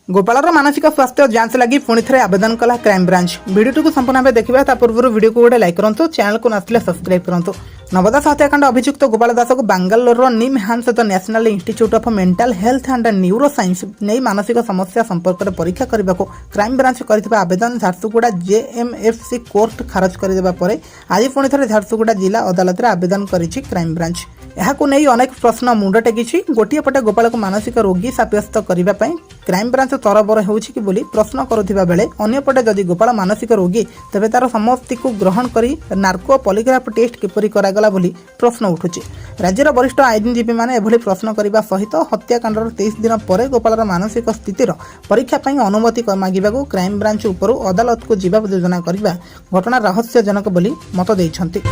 गोपालर मानसिक स्वास्थ्य जांच लगी पुणी थे आवेदन कला क्राइम ब्रांच। वीडियो को संपूर्ण भाव देखा ता पूर्व वीडियो को गोटे लाइक करूँ, चैनल को नसले सब्सक्राइब करूँ। नवदास हत्याकांड अभियुक्त गोपाल दास को बांगालोर निमहांस स्थित national institute of mental health and neuro science नहीं मानसिक समस्या संपर्क में परीक्षा करने को क्राइम ब्रांच कर आवेदन झारसुगुड़ा जेएमएफसी कोर्ट खारज कर आज पुणी थे झारसुगुड़ा जिला अदालत में आवेदन करिछि क्राइम ब्रांच। यहां नहीं अनेक प्रश्न मुंड टेकी। गोटे पटे गोपाल को मानसिक रोगी साब्यस्त करने क्राइम ब्रांच तरबर होउछि कि बोली प्रश्न करुथिबा बेले अन्यपटे जदि गोपाल मानसिक रोगी तेबे तार समस्ती को ग्रहण करी नार्को पॉलीग्राफ टेस्ट किपरि करागला बोली प्रश्न उठुछि। राज्यर वरिष्ठ आईनजीवी माने एभली प्रश्न करने सहित हत्याकांडर 23 दिन पर गोपालर मानसिक स्थितिर परीक्षा ପାଇଁ अनुमति मागिबाकू क्राइम ब्रांच उपरू अदालत को जीवा योजना करने घटना रहस्यजनक बोली मत देइछन्ति।